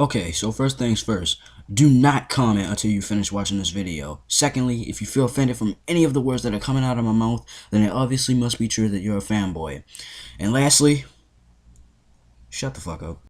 Okay, so first things first, do not comment until you finish watching this video. Secondly, if you feel offended from any of the words that are coming out of my mouth, then it obviously must be true that you're a fanboy. And lastly, shut the fuck up.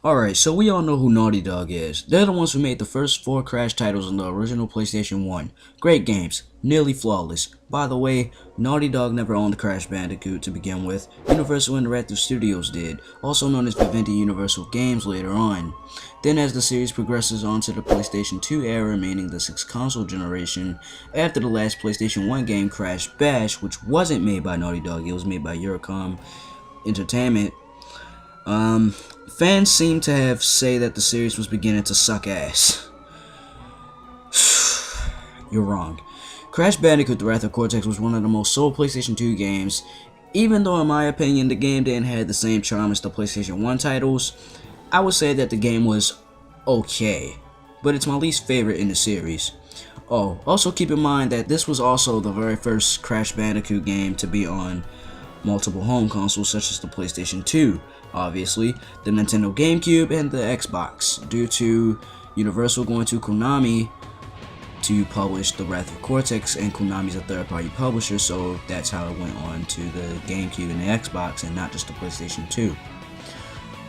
Alright, so we all know who Naughty Dog is. They're the ones who made the first 4 Crash titles on the original PlayStation 1. Great games, nearly flawless. By the way, Naughty Dog never owned Crash Bandicoot to begin with. Universal Interactive Studios did, also known as Vivendi Universal Games later on. Then as the series progresses on to the PlayStation 2 era, meaning the 6th console generation, after the last PlayStation 1 game, Crash Bash, which wasn't made by Naughty Dog, it was made by Eurocom Entertainment, fans seem to have say that the series was beginning to suck ass. You're wrong. Crash Bandicoot: The Wrath of Cortex was one of the most sold PlayStation 2 games, even though in my opinion the game didn't have the same charm as the PlayStation 1 titles. I would say that the game was okay, but it's my least favorite in the series. Oh, also keep in mind that this was also the very first Crash Bandicoot game to be on multiple home consoles such as the PlayStation 2, obviously, the Nintendo GameCube, and the Xbox, due to Universal going to Konami to publish The Wrath of Cortex, and Konami's a third-party publisher, so that's how it went on to the GameCube and the Xbox and not just the PlayStation 2.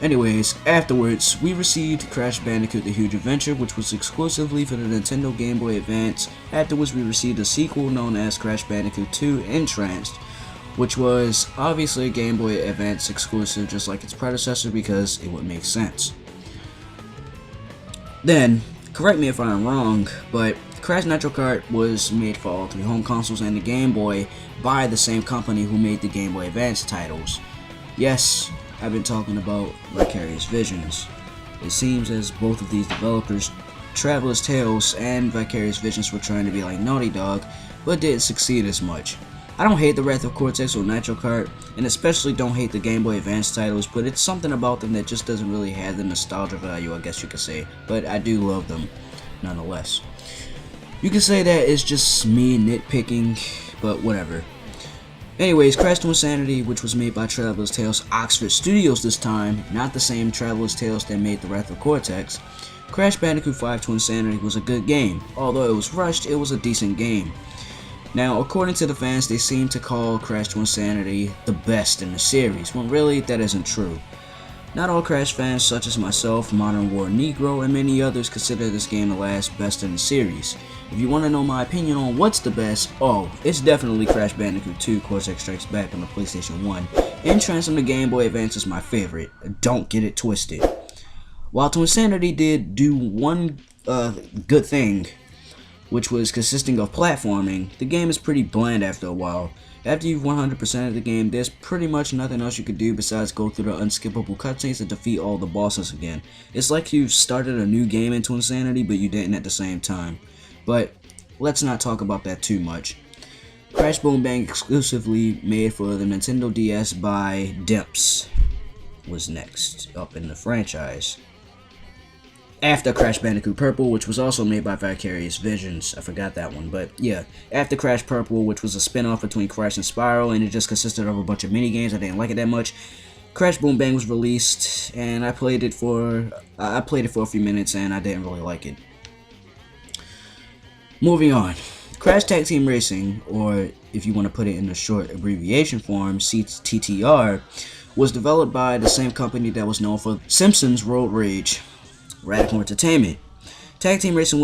Anyways, afterwards, we received Crash Bandicoot: The Huge Adventure, which was exclusively for the Nintendo Game Boy Advance. Afterwards, we received a sequel known as Crash Bandicoot 2 Entranced, which was obviously a Game Boy Advance exclusive just like its predecessor because it would make sense. Then, correct me if I'm wrong, but Crash Nitro Kart was made for all 3 home consoles and the Game Boy by the same company who made the Game Boy Advance titles. Yes, I've been talking about Vicarious Visions. It seems as both of these developers, Traveler's Tales and Vicarious Visions, were trying to be like Naughty Dog, but didn't succeed as much. I don't hate the Wrath of Cortex or Nitro Kart, and especially don't hate the Game Boy Advance titles, but it's something about them that just doesn't really have the nostalgia value, I guess you could say, but I do love them, nonetheless. You can say that it's just me nitpicking, but whatever. Anyways, Crash Twinsanity, which was made by Traveler's Tales Oxford Studios this time, not the same Traveler's Tales that made the Wrath of Cortex. Crash Bandicoot 5 Twinsanity was a good game. Although it was rushed, it was a decent game. Now, according to the fans, they seem to call Crash Twinsanity the best in the series, when really, that isn't true. Not all Crash fans, such as myself, Modern War Negro, and many others, consider this game the last best in the series. If you want to know my opinion on what's the best, oh, it's definitely Crash Bandicoot 2 Cortex Strikes Back on the PlayStation 1. Entrance on the Game Boy Advance is my favorite, don't get it twisted. While Twinsanity did do one good thing, which was consisting of platforming, the game is pretty bland after a while. After you've 100%ed the game, there's pretty much nothing else you could do besides go through the unskippable cutscenes and defeat all the bosses again. It's like you've started a new game in Twinsanity, but you didn't at the same time. But let's not talk about that too much. Crash Boom Bang, exclusively made for the Nintendo DS by Demps, was next up in the franchise. After Crash Bandicoot Purple, which was also made by Vicarious Visions. I forgot that one, but yeah. After Crash Purple, which was a spin-off between Crash and Spyro, and it just consisted of a bunch of mini-games, I didn't like it that much. Crash Boom Bang was released, and I played it for a few minutes, and I didn't really like it. Moving on. Crash Tag Team Racing, or if you want to put it in a short abbreviation form, CTTR, was developed by the same company that was known for Simpsons Road Rage, Radical Entertainment. Tag Team Racing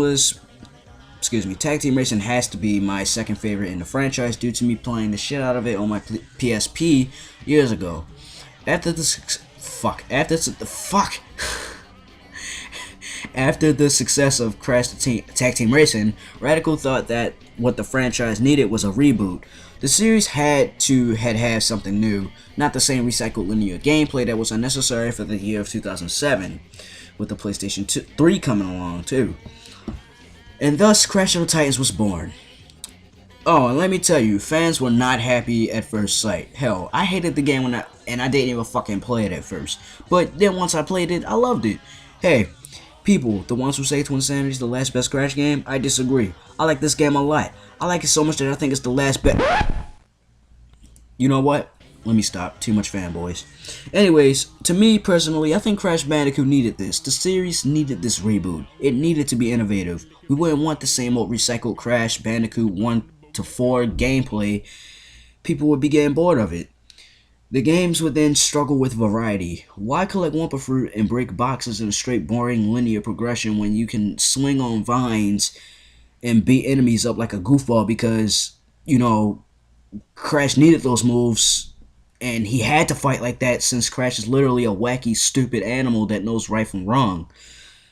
has to be my second favorite in the franchise due to me playing the shit out of it on my PSP years ago. After the success of Crash Tag Team Racing, Radical thought that what the franchise needed was a reboot. The series had to have something new, not the same recycled linear gameplay that was unnecessary for the year of 2007. With the PlayStation 3 coming along too. And thus Crash of the Titans was born. Oh, and let me tell you, fans were not happy at first sight. Hell, I hated the game and I didn't even fucking play it at first. But then once I played it, I loved it. Hey, People, the ones who say Twinsanity is the last best Crash game, I disagree. I like this game a lot. I like it so much that I think it's the last best. You know what? Let me stop. Too much fanboys. Anyways, to me personally, I think Crash Bandicoot needed this. The series needed this reboot. It needed to be innovative. We wouldn't want the same old recycled Crash Bandicoot 1 to 4 gameplay. People would be getting bored of it. The games would then struggle with variety. Why collect Wumpa Fruit and break boxes in a straight boring linear progression when you can swing on vines and beat enemies up like a goofball because, you know, Crash needed those moves and he had to fight like that since Crash is literally a wacky, stupid animal that knows right from wrong.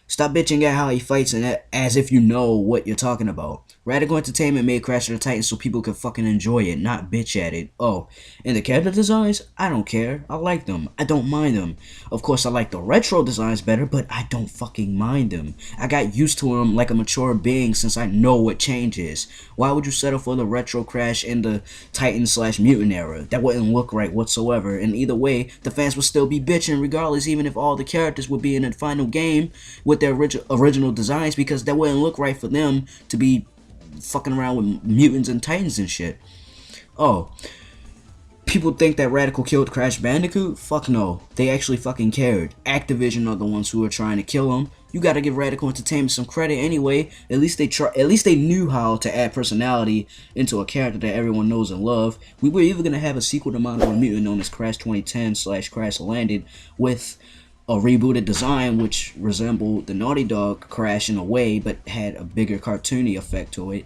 Stop bitching at how he fights and as if you know what you're talking about. Radical Entertainment made Crash of the Titans so people could fucking enjoy it, not bitch at it. Oh, and the character designs? I don't care. I like them. I don't mind them. Of course, I like the retro designs better, but I don't fucking mind them. I got used to them like a mature being since I know what change is. Why would you settle for the retro Crash in the Titan/Mutant era? That wouldn't look right whatsoever, and either way, the fans would still be bitching regardless, even if all the characters would be in the final game with their original designs, because that wouldn't look right for them to be fucking around with mutants and titans and shit. Oh, people think that Radical killed Crash Bandicoot? Fuck no. They actually fucking cared. Activision are the ones who are trying to kill him. You gotta give Radical Entertainment some credit anyway. At least they knew how to add personality into a character that everyone knows and love. We were even gonna have a sequel to Mono Mutant known as Crash 2010/Crash Landed with a rebooted design which resembled the Naughty Dog Crash in a way but had a bigger cartoony effect to it.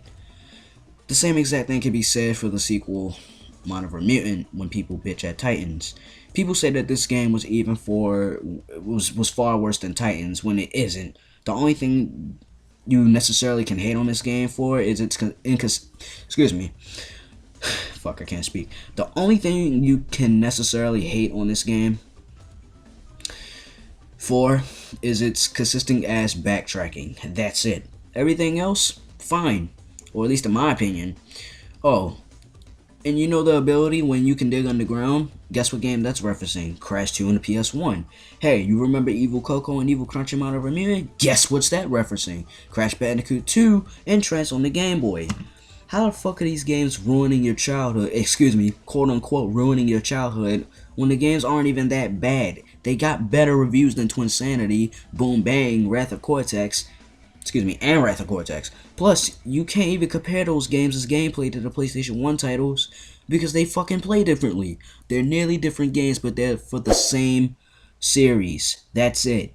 The same exact thing can be said for the sequel Mono Mutant when people bitch at Titans. People say that this game was far worse than Titans when it isn't. The only thing you necessarily can hate on this game for is its excuse me. Fuck, I can't speak. The only thing you can necessarily hate on this game for is its consistent ass backtracking. That's it. Everything else, fine. Or at least in my opinion. Oh, and you know the ability when you can dig underground? Guess what game that's referencing? Crash 2 on the PS1. Hey, you remember Evil Coco and Evil Crunch Mono Mutant? Guess what's that referencing? Crash Bandicoot 2 and Trance on the Game Boy. How the fuck are these games ruining your childhood? Excuse me, quote unquote ruining your childhood when the games aren't even that bad? They got better reviews than Twinsanity, Boom Bang, Wrath of Cortex, and Wrath of Cortex. Plus, you can't even compare those games as gameplay to the PlayStation 1 titles because they fucking play differently. They're nearly different games, but they're for the same series. That's it.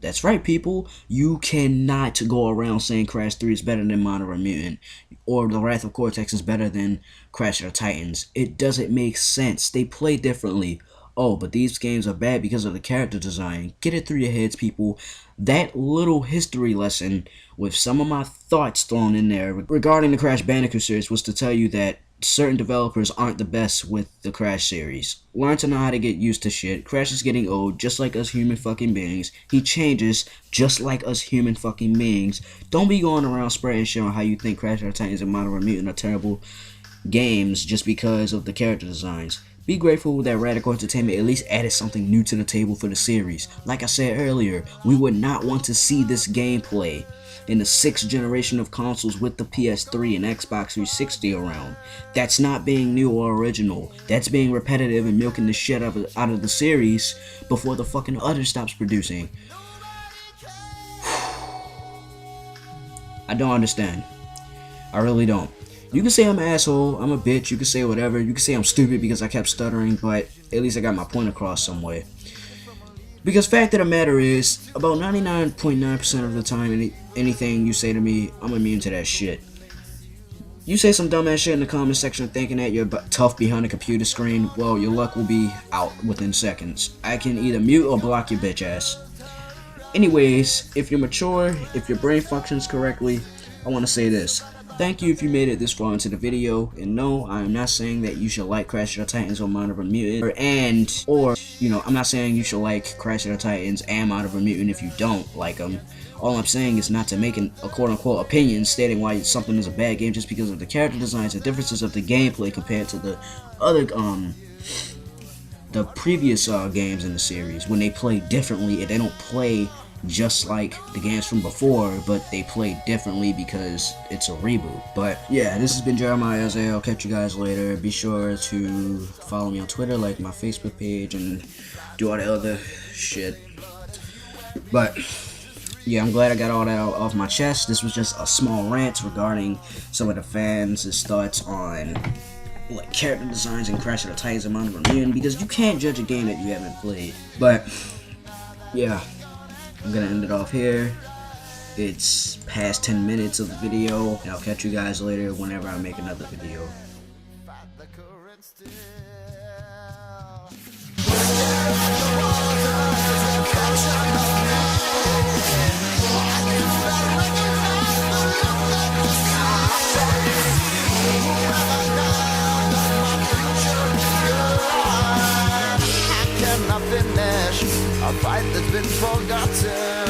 That's right, people. You cannot go around saying Crash 3 is better than Mono Mutant or The Wrath of Cortex is better than Crash of the Titans. It doesn't make sense. They play differently. Oh, but these games are bad because of the character design. Get it through your heads, people. That little history lesson with some of my thoughts thrown in there regarding the Crash Bandicoot series was to tell you that certain developers aren't the best with the Crash series. Learn to know how to get used to shit. Crash is getting old, just like us human fucking beings. He changes, just like us human fucking beings. Don't be going around spreading shit on how you think Crash of the Titans and Mono Mutant are terrible games just because of the character designs. Be grateful that Radical Entertainment at least added something new to the table for the series. Like I said earlier, we would not want to see this gameplay in the 6th generation of consoles with the PS3 and Xbox 360 around. That's not being new or original. That's being repetitive and milking the shit out of the series before the fucking other stops producing. I don't understand. I really don't. You can say I'm an asshole, I'm a bitch, you can say whatever, you can say I'm stupid because I kept stuttering, but at least I got my point across some way. Because fact of the matter is, about 99.9% of the time, anything you say to me, I'm immune to that shit. You say some dumbass shit in the comment section thinking that you're tough behind a computer screen, well, your luck will be out within seconds. I can either mute or block your bitch ass. Anyways, if you're mature, if your brain functions correctly, I want to say this. Thank you if you made it this far into the video, and no, I am not saying that you should like Crash of the Titans or Mono Mutant, or I'm not saying you should like Crash of the Titans and Mono Mutant if you don't like them. All I'm saying is not to make a quote-unquote opinion stating why something is a bad game just because of the character designs and differences of the gameplay compared to the other the previous games in the series when they play differently, and they don't play just like the games from before, but they play differently because it's a reboot. But yeah, this has been Jeremiah Isaiah. I'll catch you guys later. Be sure to follow me on Twitter, like my Facebook page, and do all the other shit. But yeah, I'm glad I got all that off my chest. This was just a small rant regarding some of the fans' thoughts on like character designs and Crash of the Titans and Mount of Million, because you can't judge a game that you haven't played. But yeah, I'm gonna end it off here. It's past 10 minutes of the video, and I'll catch you guys later whenever I make another video. A fight that's been forgotten.